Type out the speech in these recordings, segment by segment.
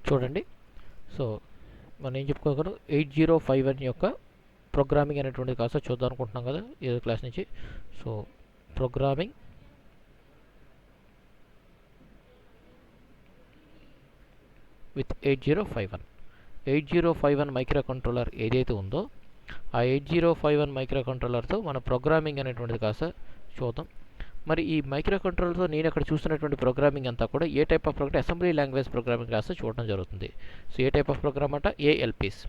చూడండి. సో మనం ఏం చెప్పుకోగలం, 8051 యొక్క ప్రోగ్రామింగ్ అనేటువంటిది కాస్త చూద్దాం అనుకుంటున్నాం కదా ఏదో క్లాస్ నుంచి. So programming with 8051 micro controller ఏదైతే ఉందో ఆ 8051 మైక్రో కంట్రోలర్తో మన ప్రోగ్రామింగ్ అనేటువంటిది కాస్త చూద్దాం. మరి ఈ మైక్రో కంట్రోలర్తో నేను ఇక్కడ చూస్తున్నటువంటి ప్రోగ్రామింగ్ అంతా కూడా a type of program, assembly language programming కాస్త చూడడం జరుగుతుంది. So a type of program అంట, ఏఎల్పీస్.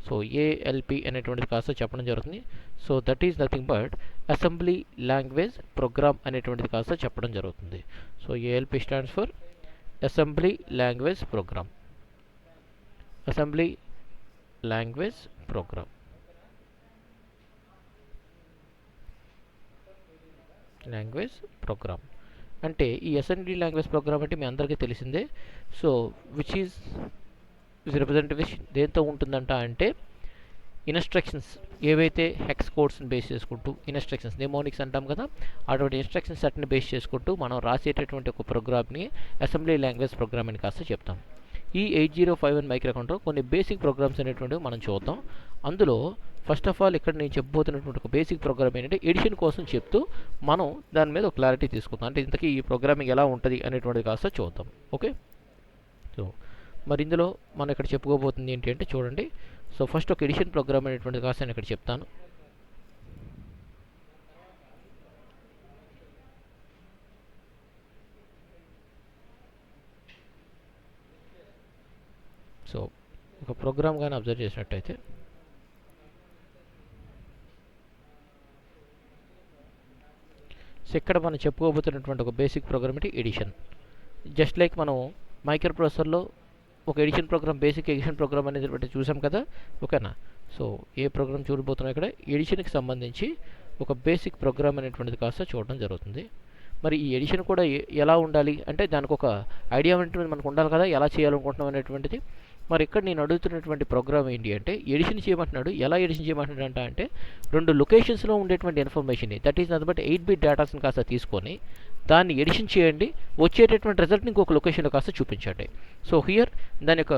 సో ఏఎల్పి అనేటువంటిది కాస్త చెప్పడం జరుగుతుంది. So that is nothing but assembly language program అనేటువంటిది కాస్త చెప్పడం జరుగుతుంది. So ALP stands for assembly language program. Assembly language program అంటే ఈ అసెంబ్లీ లాంగ్వేజ్ ప్రోగ్రామ్ అంటే మీ అందరికీ తెలిసిందే. సో విచ్ ఈజ్ రిప్రజెంటేటివ్ దేంతో ఉంటుందంట అంటే ఇన్స్ట్రక్షన్స్ ఏవైతే హెక్స్ కోడ్స్ని బేస్ చేసుకుంటూ, ఇన్స్ట్రక్షన్స్ నిమోనిక్స్ అంటాం కదా, అటువంటి ఇన్స్ట్రక్షన్ సెట్ని బేస్ చేసుకుంటూ మనం రాసేటటువంటి ఒక ప్రోగ్రామ్ని అసెంబ్లీ లాంగ్వేజ్ ప్రోగ్రామ్ అని కాస్త చెప్తాం. ఈ 8051 మైక్రో కంట్రోల్ కొన్ని బేసిక్ ప్రోగ్రామ్స్ అనేటువంటివి మనం చూద్దాం. అందులో ఫస్ట్ ఆఫ్ ఆల్ ఇక్కడ నేను చెప్పబోతున్నటువంటి ఒక బేసిక్ ప్రోగ్రామ్ ఏంటంటే ఎడిషన్ కోసం చెప్తూ మనం దాని మీద ఒక క్లారిటీ తీసుకుందాం. అంటే ఇంతకీ ఈ ప్రోగ్రామింగ్ ఎలా ఉంటుంది అనేటువంటిది కాస్త చూద్దాం. ఓకే. సో మరి ఇందులో మనం ఇక్కడ చెప్పుకోబోతుంది ఏంటి అంటే చూడండి. సో ఫస్ట్ ఒక ఎడిషన్ ప్రోగ్రామ్ అనేటువంటిది కాస్త నేను ఇక్కడ చెప్తాను. సో ఒక ప్రోగ్రామ్ కానీ అబ్జర్వ్ చేసినట్టయితే సో ఇక్కడ మనం చెప్పుకోబోతున్నటువంటి ఒక బేసిక్ ప్రోగ్రామ్ అంటే ఎడిషన్. జస్ట్ లైక్ మనం మైక్రో ప్రాసెసర్లో ఒక addition program, basic addition program అనేది చూసాం కదా, ఓకేనా. సో ఏ ప్రోగ్రామ్ చూడబోతున్నాం ఇక్కడ, ఎడిషన్కి సంబంధించి ఒక బేసిక్ ప్రోగ్రామ్ అనేటువంటిది కాస్త చూడడం జరుగుతుంది. మరి ఈ ఎడిషన్ కూడా ఎలా ఉండాలి అంటే దానికి ఒక ఐడియా అనేటువంటిది మనకు ఉండాలి కదా, ఎలా చేయాలనుకుంటున్నాం అనేటువంటిది. మరి ఇక్కడ నేను అడుగుతున్నటువంటి ప్రోగ్రామ్ ఏంటి అంటే ఎడిషన్ చేయమంటున్నాడు. ఎలా ఎడిషన్ చేయమంటున్నాడు అంటే రెండు లొకేషన్స్లో ఉండేటువంటి ఇన్ఫర్మేషన్ని, that is nothing but 8-bit డేటాస్ని కాస్త తీసుకొని దాన్ని ఎడిషన్ చేయండి, వచ్చేటటువంటి రిజల్ట్ని ఇంకొక లొకేషన్లో కాస్త చూపించండి. సో హియర్ దాని యొక్క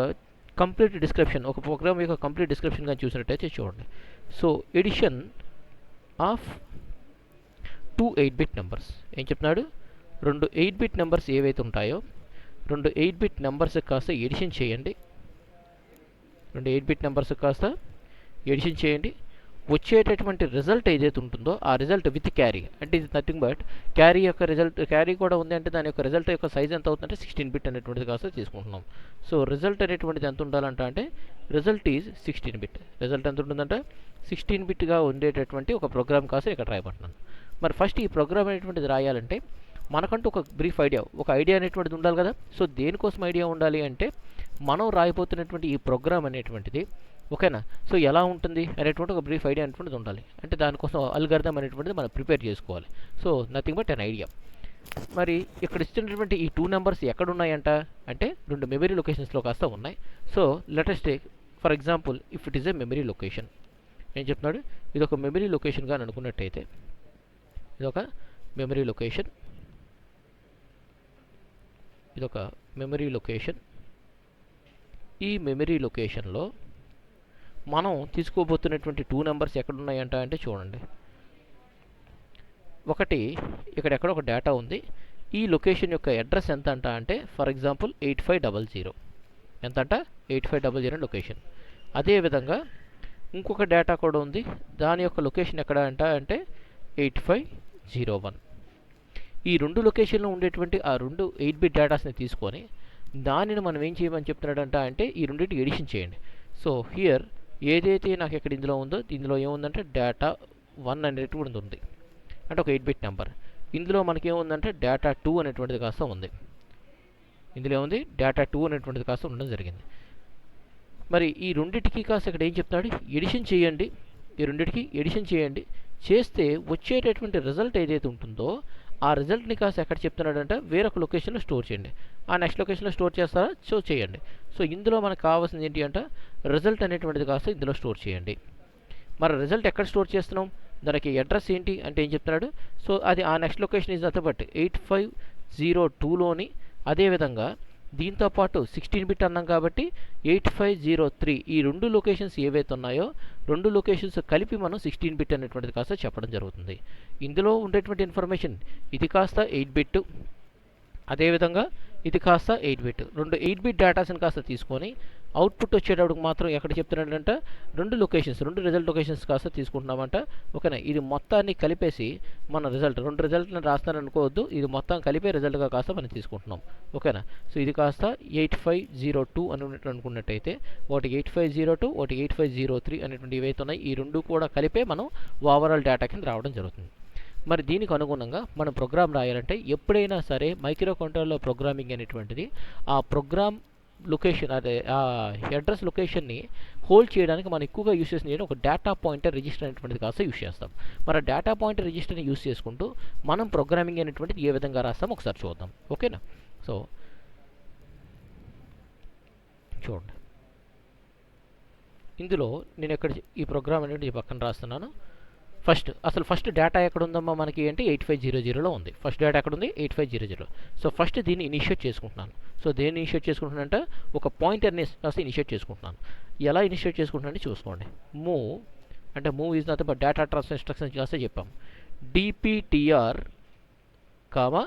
కంప్లీట్ డిస్క్రిప్షన్, ఒక ప్రోగ్రామ్ యొక్క కంప్లీట్ డిస్క్రిప్షన్ కానీ చూసినట్టయితే చూడండి. So edition of 2 8-bit numbers ఏం చెప్తున్నాడు, రెండు 8-bit నెంబర్స్ ఏవైతే ఉంటాయో రెండు 8-bit నెంబర్స్ కాస్త ఎడిషన్ చేయండి. రెండు 8-bit నెంబర్స్ కాస్త ఎడిషన్ చేయండి. వచ్చేటటువంటి రిజల్ట్ ఏదైతే ఉంటుందో ఆ రిజల్ట్ విత్ క్యారీ, అంటే ఇది నథింగ్ బట్ క్యారీ యొక్క రిజల్ట్, క్యారీ కూడా ఉంది అంటే దాని యొక్క రిజల్ట్ యొక్క సైజ్ ఎంత అవుతుందంటే 16-bit అనేటువంటిది కాస్త తీసుకుంటున్నాం. సో రిజల్ట్ అనేటువంటిది ఎంత ఉండాలంట అంటే రిజల్ట్ ఈజ్ 16-bit. రిజల్ట్ ఎంత ఉంటుందంటే 16-bitగా ఉండేటటువంటి ఒక ప్రోగ్రామ్ కాస్త ఇక్కడ రాయబడుతున్నాను. మరి ఫస్ట్ ఈ ప్రోగ్రామ్ అనేటువంటిది రాయాలంటే మనకంటూ ఒక బ్రీఫ్ ఐడియా, ఒక ఐడియా అనేటువంటిది ఉండాలి కదా. సో దేనికోసం ఐడియా ఉండాలి అంటే మనం రాయిపోతున్నటువంటి ఈ ప్రోగ్రామ్ అనేటువంటిది, ఓకేనా, సో ఎలా ఉంటుంది అనేటువంటి ఒక బ్రీఫ్ ఐడియా అనేటువంటిది ఉండాలి. అంటే దానికోసం అల్గారిథం అనేటువంటిది మనం ప్రిపేర్ చేసుకోవాలి. So nothing but an idea. మరి ఇక్కడ ఇచ్చినటువంటి ఈ 2 నెంబర్స్ ఎక్కడ ఉన్నాయంట అంటే రెండు మెమరీ లొకేషన్స్లో కాస్త ఉన్నాయి. So let us take for example if it is a memory location. ఏం చెప్తున్నాడు, ఇది ఒక మెమరీ లొకేషన్గా అనుకున్నట్టయితే ఇదొక మెమరీ లొకేషన్, ఇదొక మెమరీ లొకేషన్. ఈ మెమరీ లొకేషన్లో మనం తీసుకోబోతున్నటువంటి 2 నెంబర్స్ ఎక్కడున్నాయంట అంటే చూడండి. ఒకటి ఇక్కడెక్కడ ఒక డేటా ఉంది. ఈ లొకేషన్ యొక్క అడ్రస్ ఎంత అంట అంటే ఫర్ ఎగ్జాంపుల్ 8500 ఎంత అంట 8500 లొకేషన్. అదేవిధంగా ఇంకొక డేటా కూడా ఉంది, దాని యొక్క లొకేషన్ ఎక్కడ అంట అంటే 8501. ఈ రెండు లొకేషన్లో ఉండేటువంటి ఆ రెండు 8-bit డేటాస్ని తీసుకొని దానిని మనం ఏం చేయమని చెప్తున్నాడంట అంటే ఈ రెండింటి ఎడిషన్ చేయండి. సో హియర్ ఏదైతే నాకు ఇక్కడ ఇందులో ఉందో ఇందులో ఏముందంటే డేటా 1 అనేటువంటిది ఉంది, అంటే ఒక 8-bit నెంబర్. ఇందులో మనకి ఏముందంటే డేటా 2 అనేటువంటిది కాస్త ఉంది. ఇందులో ఏముంది డేటా 2 అనేటువంటిది కాస్త ఉండడం జరిగింది. మరి ఈ రెండింటికి కాస్త ఇక్కడ ఏం చెప్తున్నాడు, ఎడిషన్ చేయండి. ఈ రెండింటికి ఎడిషన్ చేయండి. చేస్తే వచ్చేటటువంటి రిజల్ట్ ఏదైతే ఉంటుందో ఆ రిజల్ట్ని కాస్త ఎక్కడ చెప్తున్నాడంటే వేరొక లొకేషన్లో స్టోర్ చేయండి. ఆ నెక్స్ట్ లొకేషన్లో స్టోర్ చేస్తారా, సో చేయండి. సో ఇందులో మనకు కావాల్సింది ఏంటి అంటే రిజల్ట్ అనేటువంటిది కాస్త ఇందులో స్టోర్ చేయండి. మరి రిజల్ట్ ఎక్కడ స్టోర్ చేస్తున్నాం, దానికి అడ్రస్ ఏంటి అంటే ఏం చెప్తున్నాడు, సో అది ఆ next location is nothing but 8502లోని. అదేవిధంగా దీంతో పాటు 16 బిట్ అన్నాం కాబట్టి 8503 ఈ 2 లొకేషన్స్ ఏవైతే ఉన్నాయో 2 లొకేషన్స్ కలిపి మనం 16 బిట్ అనేటువంటిది కాస్త చెప్పడం జరుగుతుంది. ఇందులో ఉండేటువంటి ఇన్ఫర్మేషన్ ఇది కాస్త 8 బిట్, అదేవిధంగా ఇది కాస్త 8 బిట్. 2 8 బిట్ డేటాస్ని కాస్త తీసుకొని అవుట్పుట్ వచ్చేటప్పుడు మాత్రం ఎక్కడ చెప్తున్నాడంటే 2 లొకేషన్స్ 2 రిజల్ట్ లొకేషన్స్ కాస్త తీసుకుంటున్నామంట. ఓకేనా, ఇది మొత్తాన్ని కలిపేసి మన రిజల్ట్ 2 రిజల్ట్ని రాస్తాను అనుకోవద్దు, ఇది మొత్తం కలిపే రిజల్ట్గా కాస్త మనం తీసుకుంటున్నాం. ఓకేనా, సో ఇది కాస్త 8502 అని అనుకున్నట్టయితే ఒకటి 8502 ఒకటి 8503 అనేటువంటి ఏవైతే ఉన్నాయి ఈ 2 కూడా కలిపే మనం ఓవరాల్ డేటా కింద రావడం జరుగుతుంది. మరి దీనికి అనుగుణంగా మనం ప్రోగ్రామ్ రాయాలంటే ఎప్పుడైనా సరే మైక్రో కంట్రోలర్ ప్రోగ్రామింగ్ అనేటువంటిది ఆ ప్రోగ్రామ్ లొకేషన్ అదే ఆ అడ్రస్ లొకేషన్ని హోల్డ్ చేయడానికి మనం ఎక్కువగా యూస్ చేసిన ఒక డేటా పాయింటర్ రిజిస్టర్ అనేటువంటిది కాస్త యూస్ చేస్తాం. మరి డేటా పాయింటర్ రిజిస్టర్ని యూస్ చేసుకుంటూ మనం ప్రోగ్రామింగ్ అనేటువంటిది ఏ విధంగా రాస్తాం ఒకసారి చూద్దాం. ఓకేనా, సో చూడండి ఇందులో నేను ఎక్కడ ఈ ప్రోగ్రామ్ అనేది పక్కన రాస్తున్నాను. ఫస్ట్ డేటా ఎక్కడ ఉందమ్మా మనకి అంటే 8500లో ఉంది. ఫస్ట్ డేటా ఎక్కడ ఉంది 8500. సో ఫస్ట్ దీన్ని ఇనిషియేట్ చేసుకుంటున్నాను. సో దేన్ని ఇనిషియేట్ చేసుకుంటున్నానంటే ఒక పాయింటర్ని కాస్త ఇనిషియేట్ చేసుకుంటున్నాను. ఎలా ఇనిషియేట్ చేసుకుంటున్నాను చూసుకోండి. Move is nothing but data transfer instructions కాస్త చెప్పాం. డిపిటిఆర్ కామా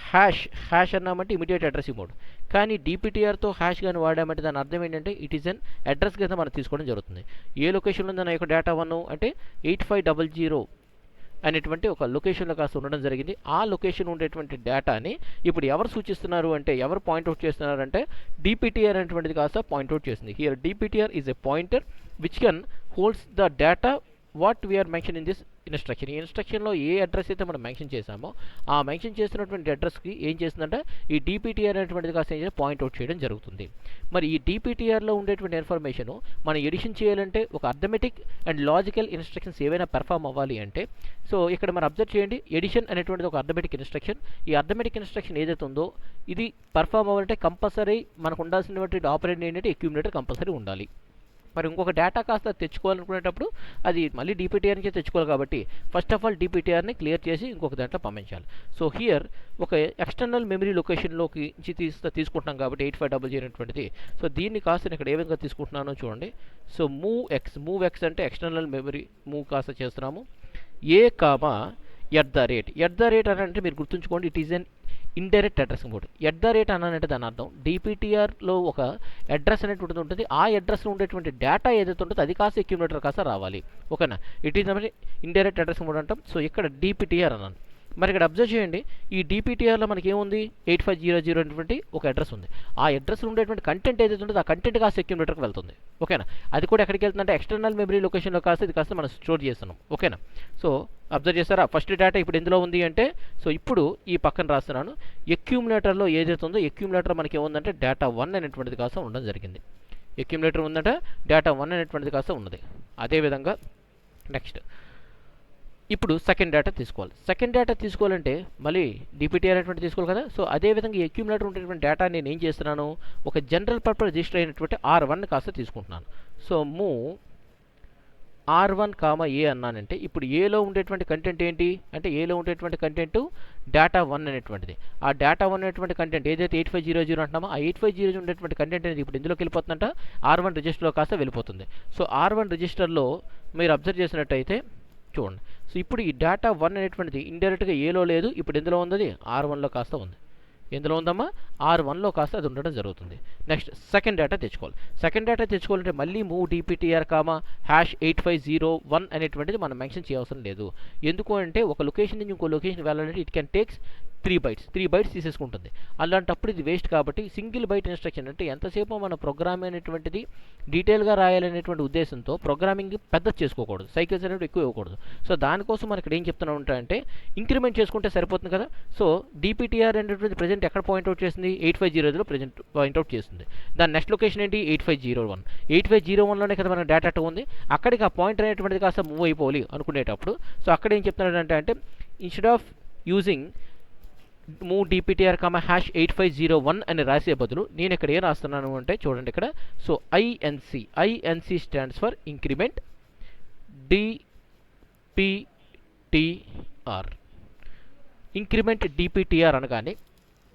హ్యాష్ అన్నామంటే ఇమీడియట్ అడ్రస్ మోడ్. కానీ డిపిటిఆర్తో హ్యాష్ కానీ వాడామంటే దాని అర్థం ఏంటంటే ఇట్ ఈస్ అన్ అడ్రస్ కింద మనం తీసుకోవడం జరుగుతుంది. ఏ లొకేషన్లో ఉందో నా యొక్క డేటా 1 అంటే 8500 అనేటువంటి ఒక లొకేషన్లో కాస్త ఉండడం జరిగింది. ఆ లొకేషన్ ఉండేటువంటి డేటాని ఇప్పుడు ఎవరు సూచిస్తున్నారు అంటే ఎవరు పాయింట్అవుట్ చేస్తున్నారు అంటే డిపిటిఆర్ అనేటువంటిది కాస్త పాయింట్అవుట్ చేస్తుంది. Here DPTR is a pointer which can holds the data what we are mention in this instruction. ఈ ఇన్స్ట్రక్షన్లో ఏ అడ్రస్ అయితే మనం మెన్షన్ చేసామో ఆ మెన్షన్ చేసినటువంటి అడ్రస్కి ఏం చేస్తుందంటే ఈ డిపిటిఆర్ అనేటువంటిది కాస్త పాయింట్అవుట్ చేయడం జరుగుతుంది. మరి ఈ డిపిటిఆర్లో ఉండేటువంటి ఇన్ఫర్మేషన్ మనం ఎడిషన్ చేయాలంటే ఒక అర్థమెటిక్ అండ్ లాజికల్ ఇన్స్ట్రక్షన్స్ ఏవైనా పెర్ఫామ్ అవ్వాలి అంటే సో ఇక్కడ మనం అబ్జర్వ్ చేయండి, ఎడిషన్ అనేటువంటిది ఒక అర్థమెటిక్ ఇన్స్ట్రక్షన్. ఈ అర్థమెటిక్ ఇన్స్ట్రక్షన్ ఏదైతే ఉందో ఇది పెర్ఫామ్ అవ్వాలంటే కంపల్సరీ మనకు ఉండాల్సినటువంటి ఆపరేటర్ ఏంటంటే అక్యూములేటర్ కంపల్సరీ ఉండాలి. మరి ఇంకొక డేటా కాస్త తెచ్చుకోవాలనుకునేటప్పుడు అది మళ్ళీ డిపిటిఆర్ నుంచి తెచ్చుకోవాలి కాబట్టి ఫస్ట్ ఆఫ్ ఆల్ డిపిటిఆర్ని క్లియర్ చేసి ఇంకొక దాంట్లో పంపించాలి. సో హియర్ ఒక ఎక్స్టర్నల్ మెమరీ లొకేషన్లోకి తీసుకుంటున్నాం కాబట్టి 8500 అనేటువంటిది. సో దీన్ని కాస్త ఇక్కడ ఏ విధంగా తీసుకుంటున్నానో చూడండి. సో మూవ్ ఎక్స్ అంటే ఎక్స్టర్నల్ మెమరీ మూవ్ కాస్త చేస్తున్నాము. ఏ కామా ఎట్ ద రేట్ అని అంటే మీరు గుర్తుంచుకోండి it is an indirect address mode. At the rate అనంటే దాని అర్థం డిపిటిఆర్లో ఒక అడ్రస్ అనేటువంటిది ఉంటుంది. ఆ అడ్రస్లో ఉండేటువంటి డేటా ఏదైతే ఉంటుందో అది కాస్త అక్యూములేటర్ కాస్త రావాలి. ఓకేనా, it is indirect address mode అంటాం. సో ఇక్కడ డిపిటిఆర్ అన్నాను. మరి ఇక్కడ అబ్జర్వ్ చేయండి ఈ డిపిటిఆర్లో మనకి ఏముంది 8500 అనేటువంటి ఒక అడ్రస్ ఉంది. ఆ అడ్రస్లో ఉండేటువంటి కంటెంట్ ఏదైతే ఉంటుందో ఆ కంటెంట్ కాస్త అక్యూములేటర్కి వెళ్తుంది. ఓకేనా, అది కూడా ఎక్కడికి వెళ్తుందంటే ఎక్స్టర్నల్ మెమరీ లొకేషన్లో కాస్త ఇది కాస్త మనం స్టోర్ చేస్తున్నాం. ఓకేనా, సో అబ్జర్వ్ చేస్తారా ఫస్ట్ డేటా ఇప్పుడు ఎందులో ఉంది అంటే సో ఇప్పుడు ఈ పక్కన రాస్తున్నాను అక్యూములేటర్లో ఏదైతే ఉందో అక్యూములేటర్ మనకి ఏముందంటే డేటా 1 అనేటువంటిది కాస్త ఉండడం జరిగింది. అక్యూములేటర్ ఉందంటే డేటా 1 అనేటువంటిది కాస్త ఉన్నది. అదేవిధంగా నెక్స్ట్ ఇప్పుడు సెకండ్ డేటా తీసుకోవాలి. సెకండ్ డేటా తీసుకోవాలంటే మళ్ళీ డిపిటిఆర్ అనేటువంటి తీసుకోవాలి కదా. సో అదేవిధంగా అక్యూములేటర్ ఉండేటువంటి డేటా నేను ఏం చేస్తున్నాను ఒక జనరల్ పర్పస్ రిజిస్టర్ అయినటువంటి R1 కాస్త తీసుకుంటున్నాను. సో మూవ్ R1 కామా ఏ అన్నానంటే ఇప్పుడు ఏలో ఉండేటువంటి కంటెంట్ ఏంటి అంటే ఏలో ఉండేటువంటి కంటెంట్ డేటా 1 అనేటువంటిది. ఆ డేటా 1 అనేటువంటి కంటెంట్ ఏదైతే 8500 అంటున్నామో ఆ 8500 ఉండేటువంటి కంటెంట్ అనేది ఇప్పుడు ఇందులోకి వెళ్ళిపోతుందంట R1 రిజిస్టర్లో కాస్త వెళ్ళిపోతుంది. సో R1 రిజిస్టర్లో మీరు అబ్జర్వ్ చేసినట్టయితే చూడండి. సో ఇప్పుడు ఈ డేటా 1 అనేటువంటిది ఇండైరెక్ట్గా ఏలో లేదు, ఇప్పుడు ఎందులో ఉంది R1లో కాస్త ఉంది. ఎందులో ఉందమ్మా R1లో కాస్త అది ఉండడం జరుగుతుంది. నెక్స్ట్ సెకండ్ డేటా తెచ్చుకోవాలి. సెకండ్ డేటా తెచ్చుకోవాలంటే మళ్ళీ మూవ్ డిపిటిఆర్ కామా #8501 అనేటువంటిది మనం మెన్షన్ చేయవసరం లేదు. ఎందుకు అంటే ఒక లొకేషన్ నుంచి ఇంకో లొకేషన్ వెళ్ళాలంటే ఇట్ కెన్ టేక్స్ 3 బైట్స్ తీసేసుకుంటుంది. అలాంటప్పుడు ఇది వేస్ట్ కాబట్టి సింగిల్ బైట్ ఇన్స్ట్రక్షన్ అంటే ఎంతసేపు మన ప్రోగ్రామ్ అనేటువంటిది డీటెయిల్గా రాయాలనేటువంటి ఉద్దేశంతో ప్రోగ్రామింగ్ పెద్ద చేసుకోకూడదు, సైకిల్స్ అనేవి ఎక్కువ ఇవ్వకూడదు. సో దానికోసం మనకి ఏం చెప్తున్నా ఉంటాయంటే ఇంక్రిమెంట్ చేసుకుంటే సరిపోతుంది కదా. సో డిపిటిఆర్ అనేటువంటి ప్రజెంట్ ఎక్కడ పాయింట్అవుట్ చేస్తుంది 8500లో ప్రజెంట్ పాయింట్అవుట్ చేస్తుంది. దాని నెక్స్ట్ లొకేషన్ ఏంటి 8501. 8501లోనే కదా మన డేటా ఉంది. అక్కడికి ఆ పాయింట్ అనేటువంటిది కాస్త మూవ్ అయిపోవాలి అనుకునేటప్పుడు సో అక్కడ ఏం చెప్తున్నాడు అంటే instead of using move DPTR comma #8501 అని రాసే బదులు నేను ఇక్కడ ఏం రాస్తున్నాను అంటే చూడండి ఇక్కడ. So INC stands for increment DPTR. Increment DPTR అనగానే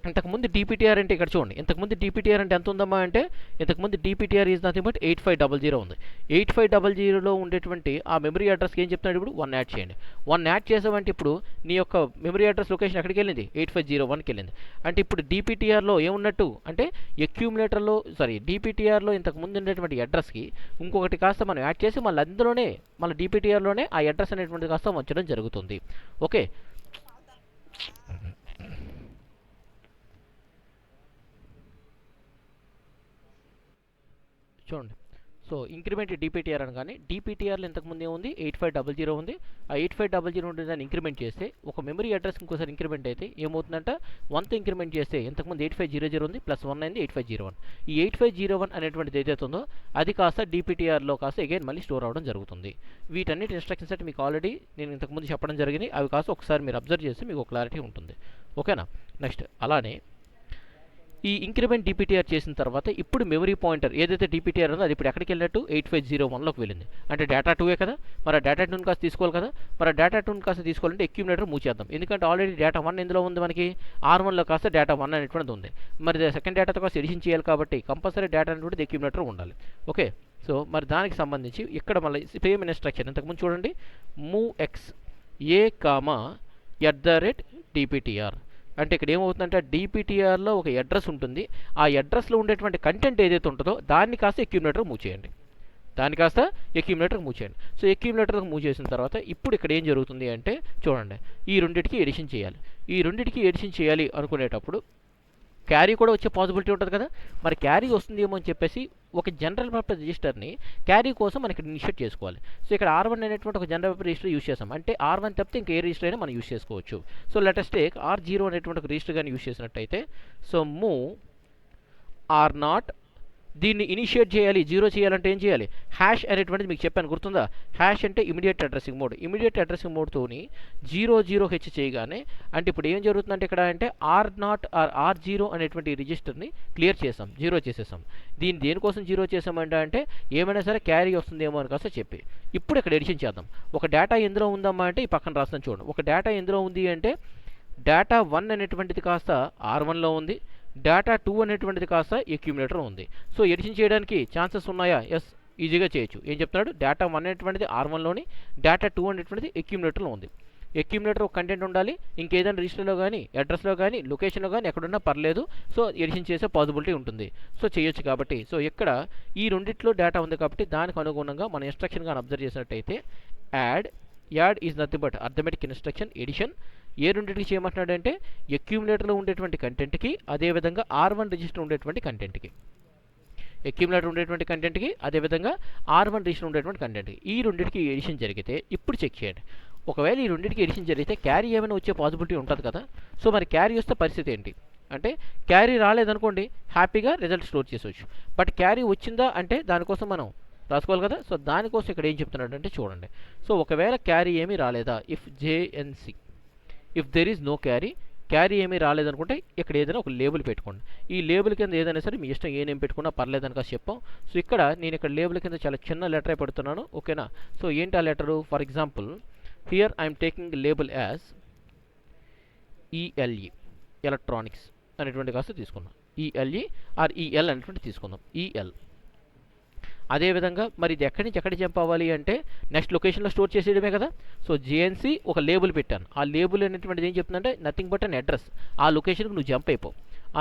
ఇంతకుముందు DPTR అంటే ఇక్కడ చూడండి, ఇంతకుముందు DPTR అంటే ఎంత ఉందమ్మా అంటే, ఇంతకుముందు DPTR ఈజ్ నథింగ్ బట్ 8500 ఉంది. 8500లో ఉండేటువంటి ఆ మెమరీ అడ్రస్కి ఏం చెప్తున్నాడు ఇప్పుడు 1 యాడ్ చేయండి. 1 యాడ్ చేసామంటే ఇప్పుడు నీ యొక్క మెమరీ అడ్రస్ లొకేషన్ ఎక్కడికి వెళ్ళింది, 8501కి వెళ్ళింది. అంటే ఇప్పుడు DPTRలో ఏమున్నట్టు అంటే అక్యూములేటర్లో DPTRలో ఇంతకుముందు ఉండేటువంటి అడ్రస్కి ఇంకొకటి కాస్త మనం యాడ్ చేసి మళ్ళీ అందులోనే మళ్ళీ DPTRలోనే ఆ అడ్రస్ అనేటువంటిది కాస్త ఉంచడం జరుగుతుంది. ఓకే, చూడండి. సో ఇంక్రిమెంట్ DPTR అనగానే DPTRలో ఇంతకుముందు ఏముంది, 8500 ఉంది. ఆ 8500 ఉండే దాన్ని ఇంక్రిమెంట్ చేస్తే ఒక మెమరీ అడ్రస్ ఇంకోసారి ఇంక్రిమెంట్ అయితే ఏమవుతుందంట, 1తో ఇంక్రిమెంట్ చేస్తే ఇంతకుముందు 8500 ఉంది ప్లస్ 1 అయింది 8501. ఈ 8501 అనేటువంటిది ఏదైతే ఉందో అది కాస్త DPTRలో కాస్త అగైన్ మళ్ళీ స్టోర్ అవ్వడం జరుగుతుంది. వీటన్నిటి ఇన్స్ట్రక్షన్స్ అయితే మీకు ఆల్రెడీ నేను ఇంతకుముందు చెప్పడం జరిగింది. అవి కాస్త ఒకసారి మీరు అబ్జర్వ్ చేస్తే మీకు క్లారిటీ ఉంటుంది. ఓకేనా. నెక్స్ట్ అలానే ఈ ఇంక్రిమెంట్ DPTR చేసిన తర్వాత ఇప్పుడు మెమరీ పాయింటర్ ఏదైతే DPTR ఉందో అది ఇప్పుడు ఎక్కడికి వెళ్ళినట్టు 8501లోకి వెళ్ళింది. అంటే డేటా 2ఏ కదా, మరి ఆ డేటా 2ని కాస్త తీసుకోవాలి కదా. మరి ఆ డేటా 2ని కాస్త తీసుకోవాలంటే అక్యూములేటర్ మూవ్ చేద్దాం. ఎందుకంటే ఆల్రెడీ డేటా 1 ఎందులో ఉంది, మనకి R1లో కాస్త డేటా 1 అనేటువంటిది ఉంది. మరి సెకండ్ డేటాతో కాస్త ఎడిషన్ చేయాలి కాబట్టి కంపల్సరీ డేటా అనేటువంటిది అక్యూములేటర్ ఉండాలి. ఓకే, సో మరి దానికి సంబంధించి ఇక్కడ మళ్ళీ సేమ్ ఇన్స్ట్రక్షన్ ఇంతకుముందు చూడండి, MOVX A,@DPTR. అంటే ఇక్కడ ఏమవుతుందంటే DPTRలో ఒక అడ్రస్ ఉంటుంది. ఆ అడ్రస్లో ఉండేటువంటి కంటెంట్ ఏదైతే ఉంటుందో దాన్ని కాస్త అక్యూములేటర్ మూవ్ చేయండి. సో అక్యూములేటర్కి మూవ్ చేసిన తర్వాత ఇప్పుడు ఇక్కడ ఏం జరుగుతుంది అంటే చూడండి, ఈ రెండింటికి ఎడిషన్ చేయాలి అనుకునేటప్పుడు క్యారీ కూడా వచ్చే పాసిబిలిటీ ఉంటుంది కదా. మరి క్యారీ వస్తుందేమో అని చెప్పేసి ఒక జనరల్ పర్పస్ రిజిస్టర్ని క్యారీ కోసం మనం ఇక్కడ ఇనిషియేట్ చేసుకోవాలి. సో ఇక్కడ R1 అనేటువంటి ఒక జనరల్ పర్పస్ రిజిస్టర్ యూస్ చేసాం అంటే R1 తప్పితే ఇంకా ఏ రిజిస్టర్ అయినా మనం యూస్ చేసుకోవచ్చు. సో లెటెస్ట్ టేక్ R0 అనేటువంటి ఒక రిజిస్టర్ కానీ యూస్ చేసినట్టయితే, సో మూవ్ R0 దీన్ని ఇనిషియేట్ చేయాలి. 0 చేయాలంటే ఏం చేయాలి, హ్యాష్ అనేటువంటిది మీకు చెప్పాను గుర్తుందా. హ్యాష్ అంటే ఇమీడియట్ అడ్రసింగ్ మోడ్తోని 00H చేయగానే అంటే ఇప్పుడు ఏం జరుగుతుందంటే ఇక్కడ అంటే R0 R0 అనేటువంటి రిజిస్టర్ని క్లియర్ చేసాం, 0 చేసేసాం. దీన్ని దేనికోసం 0 చేసామంటే అంటే ఏమైనా సరే క్యారీ వస్తుందేమో అని కాస్త చెప్పి ఇప్పుడు ఇక్కడ ఎడిషన్ చేద్దాం. ఒక డేటా ఎందులో ఉందమ్మా అంటే ఈ పక్కన రాస్తాను చూడండి. ఒక డేటా ఎందులో ఉంది అంటే డేటా 1 అనేటువంటిది కాస్త R1లో ఉంది, డేటా 2 అనేటువంటిది కాస్త అక్యూములేటర్ ఉంది. సో ఎడిషన్ చేయడానికి ఛాన్సెస్ ఉన్నాయా, ఎస్ ఈజీగా చేయొచ్చు. ఏం చెప్తున్నాడు, డేటా 1 అనేటువంటిది R1లోని, డేటా 2 అనేటువంటిది అక్యూములేటర్లో ఉంది. అక్యూములేటర్ ఒక కంటెంట్ ఉండాలి, ఇంకేదైనా రిజిస్టర్లో కానీ అడ్రస్లో కానీ లొకేషన్లో కానీ ఎక్కడున్నా పర్లేదు. సో ఎడిషన్ చేసే పాసిబిలిటీ ఉంటుంది. సో చేయొచ్చు కాబట్టి సో ఇక్కడ ఈ రెండిట్లో డేటా ఉంది కాబట్టి దానికి అనుగుణంగా మన ఇన్స్ట్రక్షన్ కానీ అబ్జర్వ్ చేసినట్టయితే add is nothing but arithmetic instruction addition. ఏ రెండింటికి చేయమంటున్నాడు అంటే అక్యూములేటర్లో ఉండేటువంటి కంటెంట్కి అదేవిధంగా R1 రిజిస్టర్ ఉండేటువంటి కంటెంట్కి, అదేవిధంగా R1 రిజిస్టర్ ఉండేటువంటి కంటెంట్కి ఈ రెండింటికి ఎడిషన్ జరిగితే ఇప్పుడు చెక్ చేయండి. ఒకవేళ ఈ రెండింటికి ఎడిషన్ జరిగితే క్యారీ ఏమైనా వచ్చే పాసిబిలిటీ ఉంటుంది కదా. సో మరి క్యారీ వస్తే పరిస్థితి ఏంటి అంటే క్యారీ రాలేదనుకోండి హ్యాపీగా రిజల్ట్ స్టోర్ చేసేవచ్చు. బట్ క్యారీ వచ్చిందా అంటే దానికోసం మనం రాసుకోవాలి కదా. సో దానికోసం ఇక్కడ ఏం చెప్తున్నాడు అంటే చూడండి, సో ఒకవేళ క్యారీ ఏమీ రాలేదా, if there is no carry ఏమీ రాలేదనుకుంటే ఇక్కడ ఏదైనా ఒక లేబుల్ పెట్టుకోండి. ఈ లేబుల్ కింద ఏదైనా సరే మీ ఇష్టం ఏ నేమ్ పెట్టుకున్నా పర్లేదని కాస్త చెప్పాం. సో ఇక్కడ నేను ఇక్కడ లేబుల్ కింద చాలా చిన్న లెటరే పెడుతున్నాను. ఓకేనా. సో ఏంటి ఆ letter, for example here I'm taking label as ELE electronics అనేటువంటి కాస్త తీసుకున్నాం. ELE ఆర్ EL అనేటువంటి తీసుకుందాం, EL. అదేవిధంగా మరి ఇది ఎక్కడి నుంచి ఎక్కడికి జంప్ అవ్వాలి అంటే నెక్స్ట్ లొకేషన్లో స్టోర్ చేసేయడమే కదా. సో JNC ఒక లేబుల్ పెట్టాను. ఆ లేబుల్ అనేటువంటిది ఏం చెప్తుందంటే నథింగ్ బట్ అన్ అడ్రస్. ఆ లొకేషన్కి నువ్వు జంప్ అయిపో.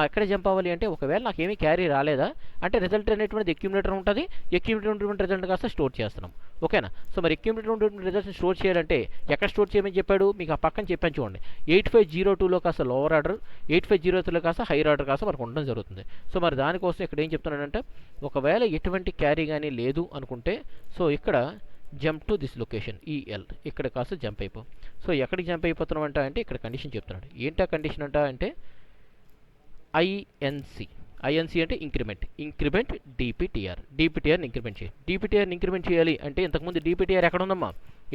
ఎక్కడ జంప్ అవ్వాలి అంటే ఒకవేళ నాకేమీ క్యారీ రాలేదా అంటే రిజల్ట్ అనేటువంటిది అక్యూములేటర్ ఉంటుంది, అక్యూములేటర్ ఉన్నటువంటి రిజల్ట్ కాస్త స్టోర్ చేస్తున్నాం. ఓకేనా. సో మరి అక్యూములేటర్ ఉన్నటువంటి రిజల్ట్ని స్టోర్ చేయాలంటే ఎక్కడ స్టోర్ చేయమని చెప్పాడు, మీకు ఆ పక్కన చెప్పాను చూడండి. 8502లో కాస్త లోవర్ ఆర్డర్, 8503లో కాస్త హైయర్ ఆర్డర్ కాస్త మనకు ఉండడం జరుగుతుంది. సో మరి దానికోసం ఇక్కడ ఏం చెప్తున్నాడంటే ఒకవేళ ఎటువంటి క్యారీ కానీ లేదు అనుకుంటే సో ఇక్కడ jump to this location EL, ఇక్కడ కాస్త జంప్ అయిపో. సో ఎక్కడికి జంప్ అయిపోతున్నాం అంటే ఇక్కడ కండిషన్ చెప్తున్నాడు. ఏంటి ఆ కండిషన్ అంటే INC అంటే ఇంక్రిమెంట్ DPTRని ఇంక్రిమెంట్ చేయాలి. DPTRని ఇంక్రిమెంట్ చేయాలి అంటే ఇంతకుముందు DPTR ఎక్కడ ఉందమ్మా,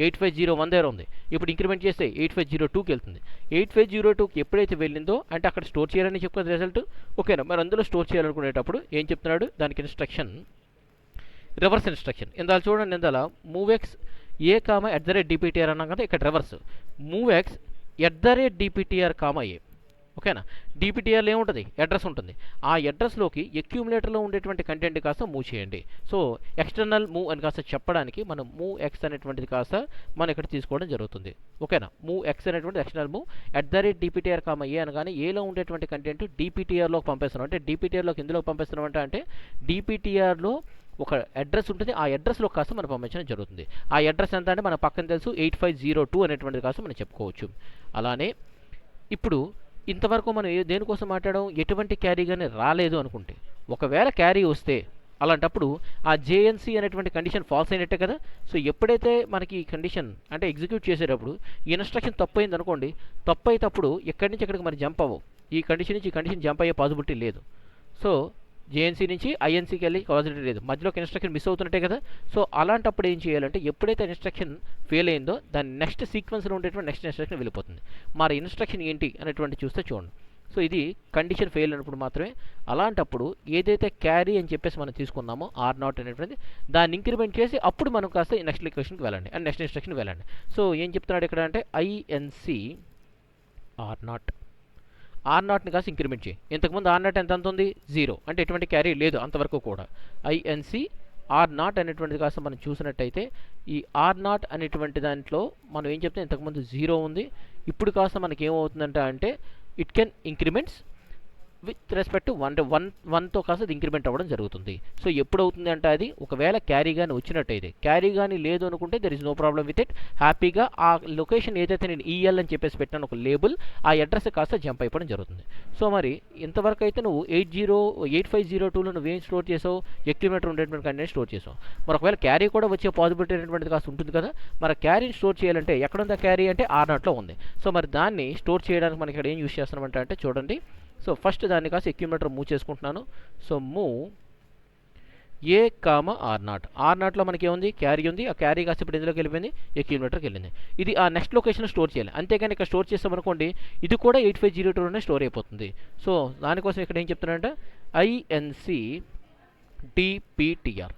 8501 దగ్గర ఉంది. ఇప్పుడు ఇంక్రిమెంట్ చేస్తే 8502కి వెళ్తుంది. 8502కి ఎప్పుడైతే వెళ్ళిందో అంటే అక్కడ స్టోర్ చేయాలని చెప్పుకున్న రిజల్ట్. ఓకేనా. మరి అందులో స్టోర్ చేయాలనుకునేటప్పుడు ఏం చెప్తున్నాడు, దానికి ఇన్స్ట్రక్షన్ రివర్స్ ఇన్స్ట్రక్షన్. ఇందాల చూడండి, ఇందాల MOVX A,@DPTR అన్నాం కదా. ఇక్కడ రివర్స్ MOVX @DPTR, A. ఓకేనా. డిపిటిఆర్లో ఏముంటుంది, అడ్రస్ ఉంటుంది. ఆ అడ్రస్లోకి అక్యూములేటర్లో ఉండేటువంటి కంటెంట్ కాస్త మూవ్ చేయండి. సో ఎక్స్టర్నల్ మూవ్ అని కాస్త చెప్పడానికి మనం మూవ్ ఎక్స్ అనేటువంటిది కాస్త మనం ఇక్కడ తీసుకోవడం జరుగుతుంది. ఓకేనా. మూవ్ ఎక్స్ అనేటువంటి ఎక్స్టర్నల్ మూవ్ @DPTR ఏ అనగానే ఏలో ఉండేటువంటి కంటెంట్ డిపిటిఆర్లోకి పంపిస్తున్నాం. అంటే డిపిటిఆర్లోకి ఎందులోకి పంపిస్తున్నాం అంటే డిపిటిఆర్లో ఒక అడ్రస్ ఉంటుంది. ఆ అడ్రస్లో కాస్త మనం పంపించడం జరుగుతుంది. ఆ అడ్రస్ ఎంత అంటే మన పక్కన తెలుసు 8502 అనేటువంటిది కాస్త మనం చెప్పుకోవచ్చు. అలానే ఇప్పుడు ఇంతవరకు మనం దేనికోసం మాట్లాడడం, ఎటువంటి క్యారీ కానీ రాలేదు అనుకుంటే, ఒకవేళ క్యారీ వస్తే అలాంటప్పుడు ఆ జేఎన్సీ అనేటువంటి కండిషన్ ఫాల్స్ అయినట్టే కదా. సో ఎప్పుడైతే మనకి ఈ కండిషన్ అంటే ఎగ్జిక్యూట్ చేసేటప్పుడు ఈ ఇన్స్ట్రక్షన్ తప్పు అయింది అనుకోండి, తప్పు అయినప్పుడు ఎక్కడి నుంచి ఎక్కడికి మరి జంప్ అవ్వవు. ఈ కండిషన్ నుంచి ఈ కండిషన్ జంప్ అయ్యే పాసిబిలిటీ లేదు. సో జేఎన్సీ నుంచి ఐఎన్సీకి వెళ్ళి పాసిబిలిటీ లేదు, మధ్యలో ఒక ఇన్స్ట్రక్షన్ మిస్ అవుతున్నట్టే కదా. సో అలాంటప్పుడు ఏం చేయాలంటే ఎప్పుడైతే ఇన్స్ట్రక్షన్ ఫెయిల్ అయిందో దాని నెక్స్ట్ సీక్వెన్స్లో ఉండేటువంటి నెక్స్ట్ ఇన్స్ట్రక్షన్ వెళ్ళిపోతుంది. మరి ఇన్స్ట్రక్షన్ ఏంటి అనేటువంటి చూస్తే చూడండి. సో ఇది కండిషన్ ఫెయిల్ అయినప్పుడు మాత్రమే. అలాంటప్పుడు ఏదైతే క్యారీ అని చెప్పేసి మనం తీసుకున్నామో R0 అనేటువంటిది దాన్ని ఇంక్రిమెంట్ చేసి అప్పుడు మనం కాస్త నెక్స్ట్ లొకేషన్కి వెళ్ళండి అండ్ నెక్స్ట్ ఇన్స్ట్రక్షన్కి వెళ్ళండి. సో ఏం చెప్తున్నాడు ఇక్కడ అంటే INC R0ని కాస్త ఇంక్రిమెంట్ చేయి. ఇంతకుముందు R0 ఎంత ఉంది, 0, అంటే ఎటువంటి క్యారీ లేదు అంతవరకు కూడా. INC R0 అనేటువంటిది కాస్త మనం చూసినట్టయితే ఈ R0 అనేటువంటి దాంట్లో మనం ఏం చెప్తే ఇంతకుముందు 0 ఉంది. ఇప్పుడు కాస్త మనకి ఏమవుతుందంట అంటే it can increments with respect to 1తో కాస్త అది ఇంక్రిమెంట్ అవ్వడం జరుగుతుంది. సో ఎప్పుడు అవుతుంది అంటే అది ఒకవేళ క్యారీ కానీ వచ్చినట్టయితే, క్యారీ కానీ లేదు అనుకుంటే there is no problem with it. హ్యాపీగా ఆ లొకేషన్ ఏదైతే నేను ఈఎల్ అని చెప్పేసి పెట్టాను ఒక లేబుల్, ఆ అడ్రస్ కాస్త జంప్ అయిపోవడం జరుగుతుంది. సో మరి ఇంతవరకు అయితే నువ్వు 8502లో నువ్వేం స్టోర్ చేసావు, అక్యూములేటర్ ఉండేటువంటి కంటెంట్ స్టోర్ చేసావు. మరి ఒకవేళ క్యారీ కూడా వచ్చే పాసిబిలిటీ అనేటువంటిది కాస్త ఉంటుంది కదా. మరి క్యారీని స్టోర్ చేయాలంటే ఎక్కడ ఉంది ఆ క్యారీ అంటే R0లో ఉంది. సో మరి దాన్ని స్టోర్ చేయడానికి మనకి ఇక్కడ ఏం యూస్ చేస్తున్నామంటే అంటే చూడండి. సో ఫస్ట్ దాన్ని కాస్త అక్యూములేటర్ మూవ్ చేసుకుంటున్నాను. సో మూవ్ R0లో మనకి ఏముంది, క్యారీ ఉంది. ఆ క్యారీ కాస్త ఇప్పుడు ఎందులోకి వెళ్ళిపోయింది, అక్యూములేటర్కి వెళ్ళింది. ఇది ఆ నెక్స్ట్ లొకేషన్ స్టోర్ చేయాలి. అంతేగాని ఇక్కడ స్టోర్ చేస్తామనుకోండి ఇది కూడా 8502లోనే స్టోర్ అయిపోతుంది. సో దానికోసం ఇక్కడ ఏం చెప్తున్నానంటే INC DPTR.